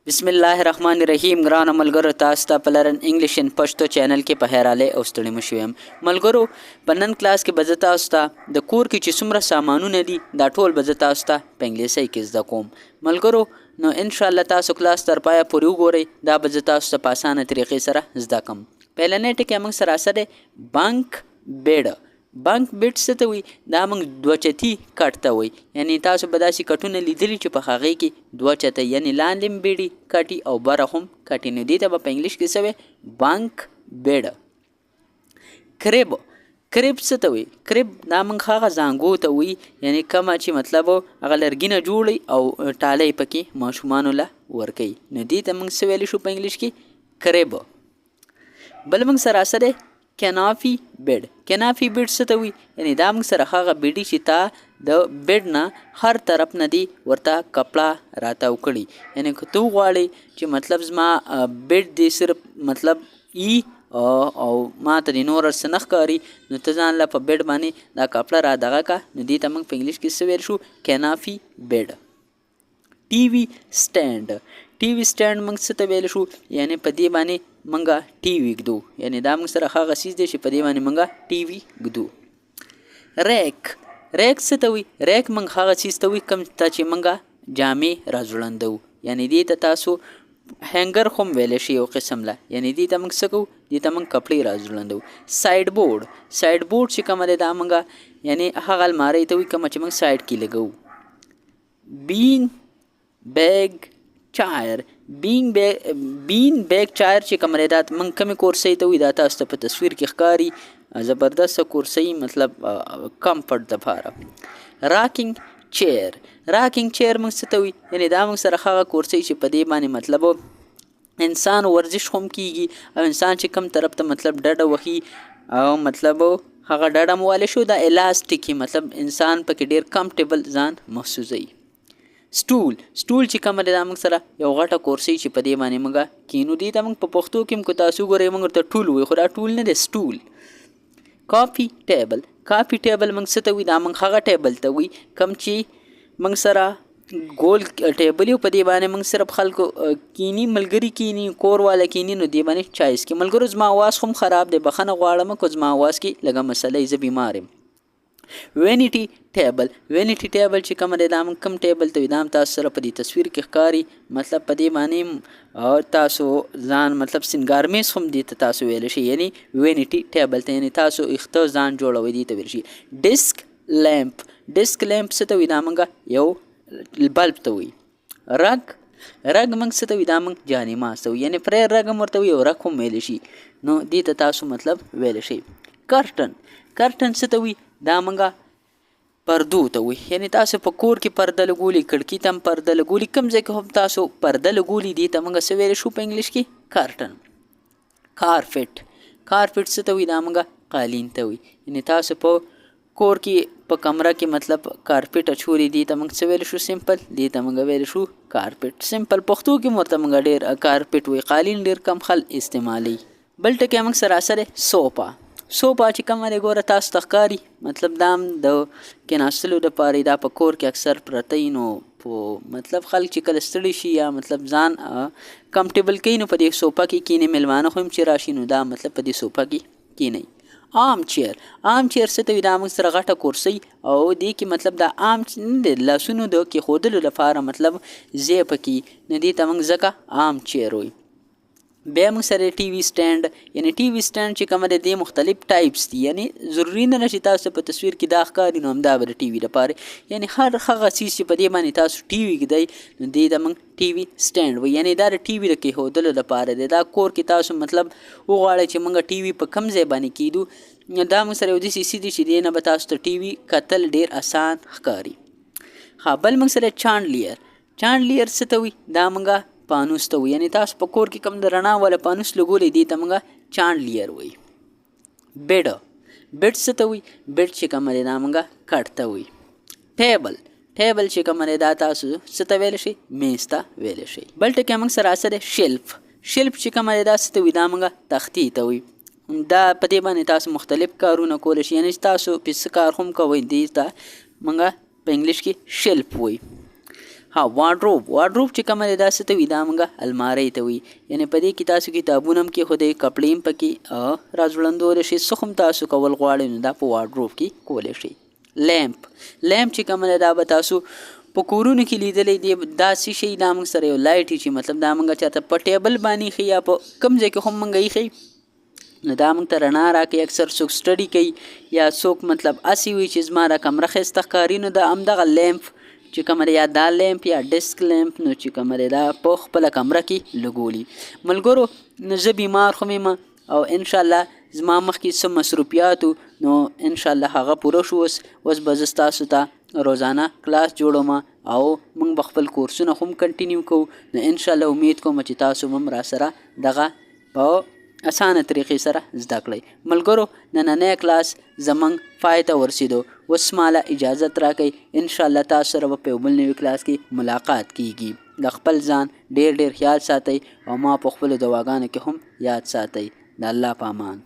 बिस्मिल्लाहिर्रहमानिर्रहीम ګرانو ملګرو تاسو ته په لرن انګلیش ان پښتو چینل کې په هراله او ستړي مشوم ملګرو په نن کلاس کې به تاسو ته د کور کې چې څومره سامانونه دي دا ټول به تاسو ته په انګلیسي کې زده کوم ملګرو نو ان شاء الله تاسو کلاس تر پایه پورې وګورئ دا به تاسو ته په اسانه طریقې سره زده کوم پهلنې ټکی موږ سره سره بانک بیډ بانک بیډ څه ته وي دا موږ دوه چتي کټ ته وي یعنی تاسو به داسې کټونه لیدلي چې په هغې کې دوه چته یعنی لاندې هم بیډي کټي او بره هم کټي نو دې ته به په انګلیش کې څه وي بانک بیډ کریب کریب څه ته وي کریب دا موږ هغه زانګو ته وي یعنی کومه چې مطلب هغه لرګي نه جوړي او ټالۍ پکې ماشومانو له ورکوي نو دې ته موږ څه ویلی شو په انګلیش کې کریب بل موږ سره سره کینافي بیډ کینافي بیډ څه ته وي یعنی دا موږ سره هغه بیډي چې تا د بیډ نه هر طرف نه دی ورته کپړه راتاو کړي یعنی که ته وغواړې چې مطلب زما بیډ دی صرف مطلب او ما ته د نور څه نه ښکاري نو ته ځان له په بیډ باندې دا کپړه را دغه کا نو دې ته موږ په انګلیش کې څه ویل شو کینافي بیډ ټي وي سټینډ ټي وي سټینډ موږ څه ته ویل شو یعنی په دې باندې منګه ټي وي ږدو یعنی دا موږ سره هغه څیز دی چې په دې باندې منګه ټي وي ږدو ریک ریک څه ته وي ریک موږ هغه څیز ته وي کوم ته چې منګه جامې راځوړندو یعنی دې ته تاسو هینګر هم ویلی شي یو قسم له یعنی دې ته موږ څه کوو دې ته موږ کپړې راځوړندو سایډ بورډ سایډ بورډ چې کومه دی دا منګه یعنی هغه المارۍ ته وي کومه چې موږ سایډ کې لګوو بین بیگ چایر بین بیگ چایر چې کوم دی دا موږ کومې کورسۍ ته وي دا تاسو ته په تصویر کې ښکاري زبردسته کورسۍ مطلب کمفرټ دپاره راکینګ چیر راکینګ چیر موږ څه ته وي یعنی دا موږ سره هغه کورسۍ چې په دې باندې مطلب انسان ورزش هم کیږي او انسان چې کوم طرف ته مطلب ډډه وهي او مطلب هغه ډډه مواله شو دا الاستیکي مطلب انسان پکې ډیر کمفرټیبل ځان محسوسوي سټول چې کومه ده موږ سره یو غټه کورسۍ چې په دې باندې موږ کینو دي ته موږ په پښتو کې هم که تاسو ګورئ موږ ورته ټول وایو خو دا ټول نه دی سټول کافي ټیبل موږ څه ته وي دا موږ هغه ټیبل ته وي کوم چې موږ سره ګول ټیبل یو په دې باندې موږ صرف خلکو کینی ملګري کینی کور والا کینی نو دې باندې چایس کې ملګرو زما اواز هم خراب دی بخښنه غواړم که زما اواز کې لږه مسله زه بیمار یم وینیټي ټیبل چې کوم دی دا موږ کوم ټیبل ته وي دا هم تاسو سره په دې تصویر کې ښکاري مطلب په دې باندې تاسو ځان مطلب سنګارمیز هم دې ته تاسو ویلی شي یعنی وینیټي ټیبل ته یعنی تاسو اخته ځان جوړوئ دې ته ویل شي ډیسک لیمپ څه ته وي دا موږ یو بلب ته وي رګ موږ څه ته وي دا موږ جانماز ته وي یعنی پرې رګ هم ورته وي او رګ هم ویلی شي نو دې ته تاسو مطلب ویلی شي کرټن څه ته وي دا موږ پردو ته وي یعنی تاسو په کور کې پرده لګولي کړکۍ ته هم پرده لګولي کوم ځای کې هم تاسو پرده لګولي دې ته موږ څه ویلی شو په انګلیش کې کارټن کارپټ څه ته وي دا موږ قالین ته وي یعنی تاسو په کور کې په کمره کې مطلب کارپټ اچولي دي ته موږ څه ویلی شو سمپل دې ته موږ ویلی شو کارپټ سمپل پښتو کې ورته موږ ډېر کارپټ وي قالین ډېر کم خل استعمالي بل ټکی موږ سره سره سوپا چې کومه دی ګوره تاسو ته ښکاري مطلب دا هم د کېناستلو دپاره دا په کور کې اکثر پرته وي نو په مطلب خلک چې کله ستړي شي یا مطلب ځان کمفرټیبل کوي نو په دې سوپا کې کینې میلمانه خو هم چې راشي نو دا مطلب په دې سوپا کې کینئ عام چیر څه ته وي دا موږ سره غټه کورسۍ او دې کې مطلب دا عام د لاسونو د کېښودلو لپاره مطلب ځای پکې نو دې ته موږ ځکه عام چیر وایي بیا موږ سره ټي وي سټینډ یعنی ټي وي سټینډ چې کومه دی مختلف ټایپس دي یعنی ضروري نه چې تاسو په تصویر کې دا ښکاري نو همدا به د ټي وي لپاره یعنی هر هغه څیز چې په دې باندې تاسو ټي وي ږدئ نو دې ته موږ ټي وي سټینډ وایي یعنی دا د ټي وي د کېښودلو لپاره دی دا کور کې تاسو مطلب وغواړئ چې موږ ټي وي په کوم ځای باندې کیدو دا موږ سره یو داسې څیز دی چې دې نه به تاسو ته ټي وي کتل ډېر اسان ښکاري بل موږ سره چانډلیر څه ته وي دا موږ پانوس ته وي یعنی تاسو په کور کې کوم د رڼا والا پانوس لګولی دې ته موږ چانډلیر وایي بیډ څه ته وي بیډ چې کومه دی دا موږ کټ ته وي ټیبل چې کومه دی دا تاسو څه ته ویلی شئ میز ته ویلی شئ بل ټکی موږ سره سره شیلف چې کومه دی دا څه ته وي دا موږ تختې ته وي دا په دې باندې تاسو مختلف کارونه کولی شئ یعنی تاسو په څه کار هم کوئ دې ته موږ په انګلیش کې شیلف وایي ها واردروب چې کومه ده دا څه ته وي دا موږ المارۍ ته وي یعنې په دې کې تاسو کتابونه هم کېښودئ کپړې هم پکې راځوړندولی شئ څه هم تاسو کول غواړئ نو دا په واردروب کې کولی شئ. لیمپ چې کومه ده دا به تاسو په کورونو کې لیدلی دی دا څه شي دا موږ سره یو لایټ چې مطلب دا موږ چاته په ټیبل باندې ایښي یا په کوم ځای کې هم موږ ایښي نو دا موږ ته رڼا راکوي. اکثر څوک سټډي کوي یا څوک مطلب اسې وي چې زما دا کمره ښایسته ښکاري نو دا همدغه لیمپ چې کومه یا دا لیمپ یا ډیسک لیمپ نو چې کومه دا په خپله کمره کې لګولي. ملګرو نو زه بیمار خو یم او انشاءالله زما مخکې څه مصروفیات نو انشاءالله هغه پوره شو. اوس به زه ستاسو ته روزانه کلاس جوړوم او موږ به خپل کورسونه هم کنټینیو کوو نو انشاءالله امید کوم چې تاسو هم را سره دغه په اسانه طریقې سره زده کړئ. ملګرو نننی کلاس زموږ پای ته ورسېدو. اوس ماله اجازت راکئ انشاءالله تاسو سره به په یو بل نوي کلاس کې ملاقات کیږي. د خپل ځان ډیر خیال ساتئ او ما په خپلو دواګانو کې هم یاد ساتئ. د الله په امان.